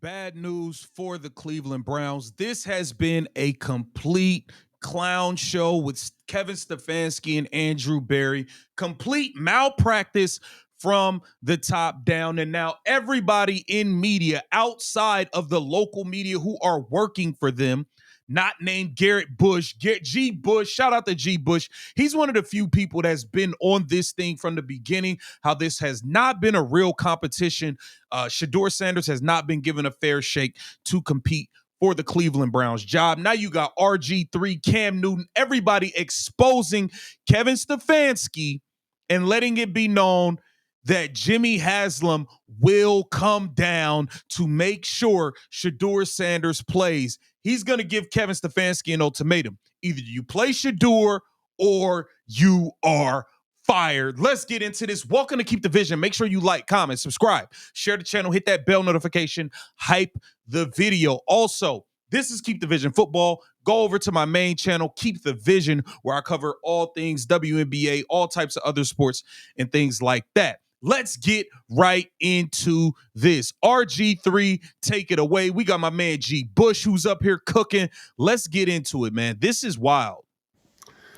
Bad news for the Cleveland Browns. This has been a complete clown show with Kevin Stefanski and Andrew Berry. Complete malpractice from the top down. And now everybody in media outside of the local media who are working for them, not named Garrett Bush, G. Bush, shout out to G. Bush. He's one of the few people that's been on this thing from the beginning, how this has not been a real competition. Shedeur Sanders has not been given a fair shake to compete for the Cleveland Browns job. Now you got RG3, Cam Newton, everybody exposing Kevin Stefanski and letting it be known that Jimmy Haslem will come down to make sure Shedeur Sanders plays. He's going to give Kevin Stefanski an ultimatum. Either you play Shedeur or you are fired. Let's get into this. Welcome to Keep the Vision. Make sure you like, comment, subscribe, share the channel, hit that bell notification, hype the video. Also, this is Keep the Vision Football. Go over to my main channel, Keep the Vision, where I cover all things WNBA, all types of other sports and things like that. Let's get right into this. RG3, take it away. We got my man G. Bush who's up here cooking. Let's get into it, man. This is wild.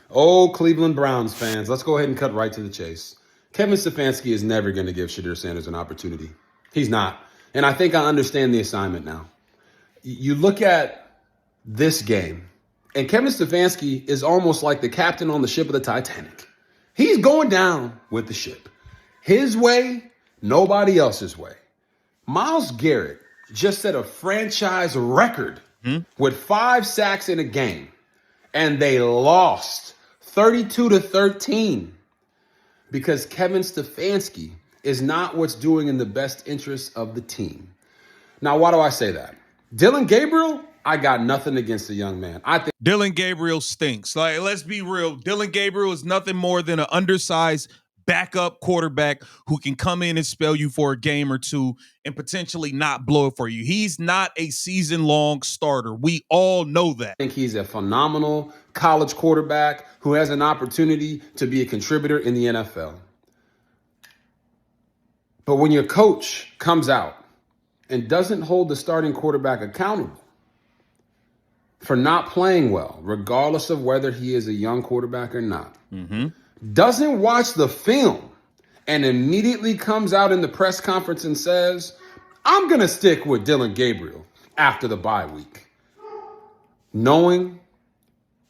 Oh, Cleveland Browns fans, let's go ahead and cut right to the chase. Kevin Stefanski is never going to give Shedeur Sanders an opportunity. He's not. And I think I understand the assignment now. You look at this game, and Kevin Stefanski is almost like the captain on the ship of the Titanic. He's going down with the ship. His way, nobody else's way. Myles Garrett just set a franchise record with 5 sacks in a game, and they lost 32-13 because Kevin Stefanski is not what's doing in the best interest of the team. Now, why do I say that? Dillon Gabriel, I got nothing against the young man. I think Dillon Gabriel stinks. Like, let's be real. Dillon Gabriel is nothing more than an undersized backup quarterback who can come in and spell you for a game or two and potentially not blow it for you. He's not a season-long starter. We all know that. I think he's a phenomenal college quarterback who has an opportunity to be a contributor in the NFL. But when your coach comes out and doesn't hold the starting quarterback accountable for not playing well, regardless of whether he is a young quarterback or not, doesn't watch the film and immediately comes out in the press conference and says, I'm going to stick with Dillon Gabriel after the bye week, knowing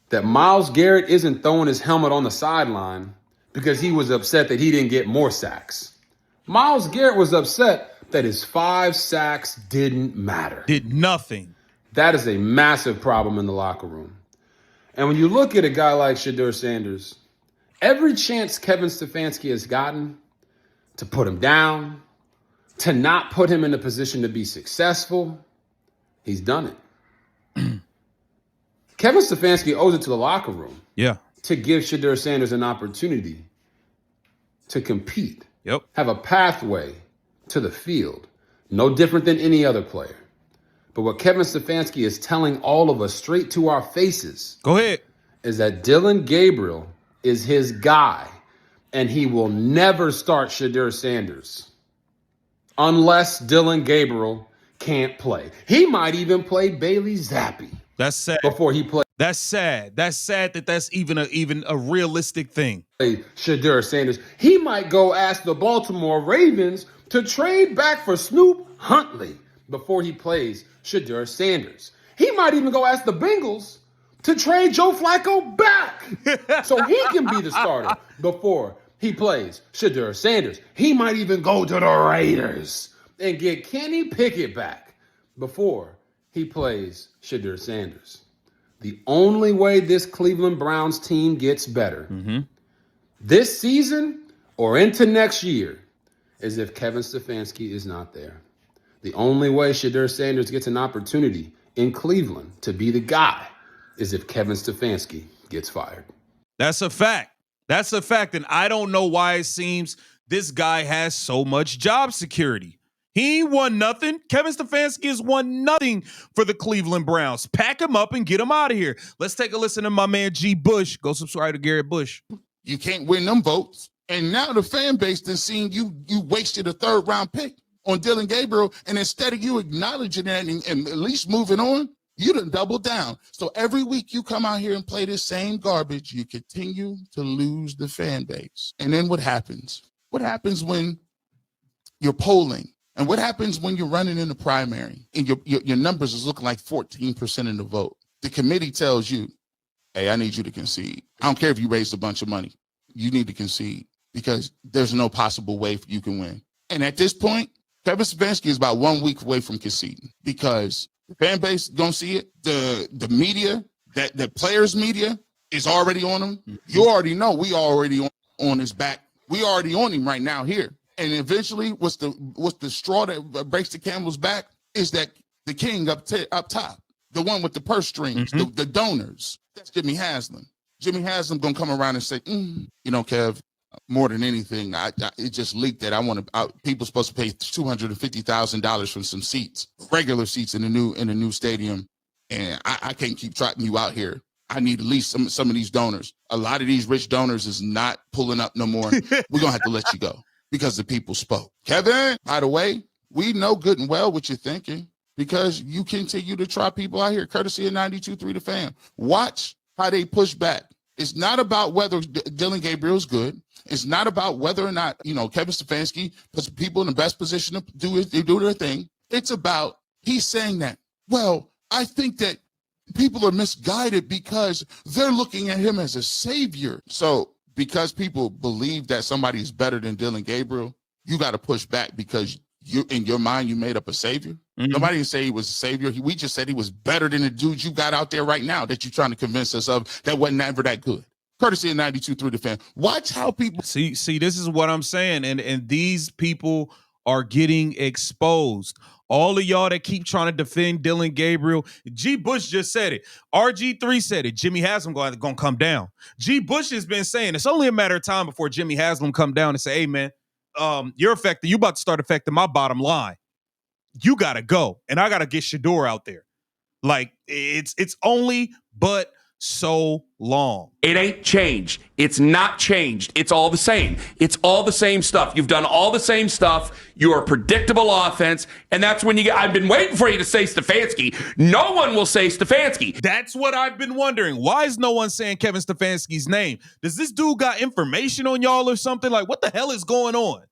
that Myles Garrett isn't throwing his helmet on the sideline because he was upset that he didn't get more sacks. Myles Garrett was upset that his 5 sacks didn't matter. Did nothing. That is a massive problem in the locker room. And when you look at a guy like Shedeur Sanders, every chance Kevin Stefanski has gotten to put him down, to not put him in a position to be successful, he's done it. Kevin Stefanski owes it to the locker room to give Shedeur Sanders an opportunity to compete, have a pathway to the field, no different than any other player. But what Kevin Stefanski is telling all of us straight to our faces is that Dillon Gabriel is his guy, and he will never start Shedeur Sanders unless Dillon Gabriel can't play. He might even play Bailey Zappi. That's sad. Before he plays. That's sad. That's sad that that's even a realistic thing. Shedeur Sanders. He might go ask the Baltimore Ravens to trade back for Snoop Huntley before he plays Shedeur Sanders. He might even go ask the Bengals to trade Joe Flacco back so he can be the starter before he plays Shedeur Sanders. He might even go to the Raiders and get Kenny Pickett back before he plays Shedeur Sanders. The only way this Cleveland Browns team gets better this season or into next year is if Kevin Stefanski is not there. The only way Shedeur Sanders gets an opportunity in Cleveland to be the guy is if Kevin Stefanski gets fired. That's a fact. That's a fact. And I don't know why it seems this guy has so much job security. He ain't won nothing. Kevin Stefanski has won nothing for the Cleveland Browns. Pack him up and get him out of here. Let's take a listen to my man G. Bush. Go subscribe to Garrett Bush. You can't win them votes. And now the fan base has seen you wasted a 3rd-round pick on Dylan Gabriel, and instead of you acknowledging that and at least moving on, you done double down. So every week you come out here and play this same garbage, you continue to lose the fan base. And then what happens? What happens when you're polling? And what happens when you're running in the primary and your numbers is looking like 14% in the vote? The committee tells you, hey, I need you to concede. I don't care if you raised a bunch of money. You need to concede because there's no possible way you can win. And at this point, Kevin Stefanski is about 1 week away from conceding because the fan base don't see it. The media, the players' media is already on him. Mm-hmm. You already know we already on his back. We already on him right now here. And eventually, what's the straw that breaks the camel's back is that the king up top, the one with the purse strings, mm-hmm. the donors. That's Jimmy Haslem. Jimmy Haslem gonna come around and say, you know, Kev, more than anything, it just leaked that people supposed to pay $250,000 for some seats, regular seats in the new stadium, and I can't keep trotting you out here. I need at least some of these donors. A lot of these rich donors is not pulling up no more. We're gonna have to let you go. Because the people spoke. Kevin, by the way, we know good and well what you're thinking because you continue to try people out here, courtesy of 92.3 The Fan. Watch how they push back. It's not about whether Dylan Gabriel's good. It's not about whether or not, Kevin Stefanski puts people in the best position to do their thing. It's about he's saying that, well, I think that people are misguided because they're looking at him as a savior. So because people believe that somebody is better than Dylan Gabriel, you got to push back because in your mind, you made up a savior. Mm-hmm. Nobody didn't say he was a savior. We just said he was better than the dude you got out there right now that you're trying to convince us of that wasn't ever that good. Courtesy of 92.3 The Fan. Watch how people see. This is what I'm saying, and these people are getting exposed. All of y'all that keep trying to defend Dylan Gabriel, G. Bush just said it. RG3 said it. Jimmy Haslem going to come down. G. Bush has been saying it's only a matter of time before Jimmy Haslem come down and say, hey, man, you're affected. You about to start affecting my bottom line. You got to go. And I got to get Shedeur out there. Like, it's only but so long. It ain't changed. It's not changed. It's all the same. It's all the same stuff. You've done all the same stuff. You're a predictable offense. And that's when I've been waiting for you to say Stefanski. No one will say Stefanski. That's what I've been wondering. Why is no one saying Kevin Stefanski's name? Does this dude got information on y'all or something? Like, what the hell is going on?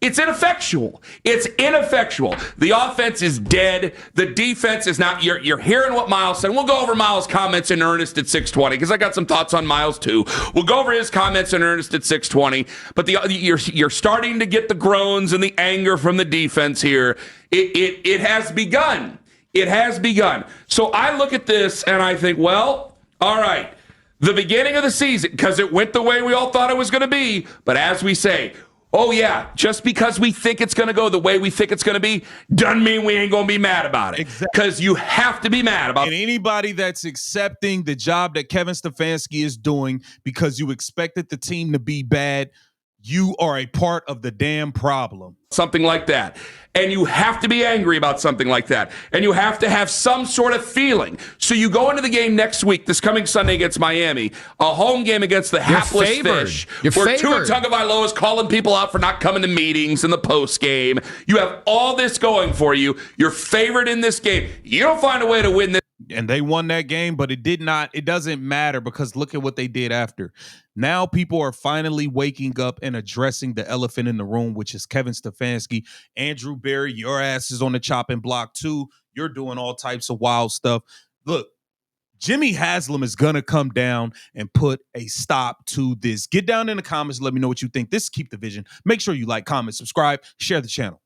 It's ineffectual. It's ineffectual. The offense is dead. The defense is not. You're hearing what Miles said. We'll go over Miles' comments in earnest at 620 because I got some thoughts on Miles too. We'll go over his comments in earnest at 620. But you're starting to get the groans and the anger from the defense here. It has begun. It has begun. So I look at this and I think, well, all right, the beginning of the season, because it went the way we all thought it was going to be. But as we say, oh, yeah, just because we think it's going to go the way we think it's going to be doesn't mean we ain't going to be mad about it. Because you have to be mad about it. And anybody that's accepting the job that Kevin Stefanski is doing because you expected the team to be bad, you are a part of the damn problem. Something like that. And you have to be angry about something like that. And you have to have some sort of feeling. So you go into the game next week, this coming Sunday against Miami, a home game against the hapless fish, where Tua Tagovailoa is calling people out for not coming to meetings in the post game. You have all this going for you. You're favored in this game. You don't find a way to win this. And they won that game, but it doesn't matter because look at what they did after. Now people are finally waking up and addressing the elephant in the room, which is Kevin Stefanski. Andrew Berry, your ass is on the chopping block too. You're doing all types of wild stuff. Look, Jimmy Haslem is going to come down and put a stop to this. Get down in the comments. Let me know what you think. This is Keep the Vision. Make sure you like, comment, subscribe, share the channel.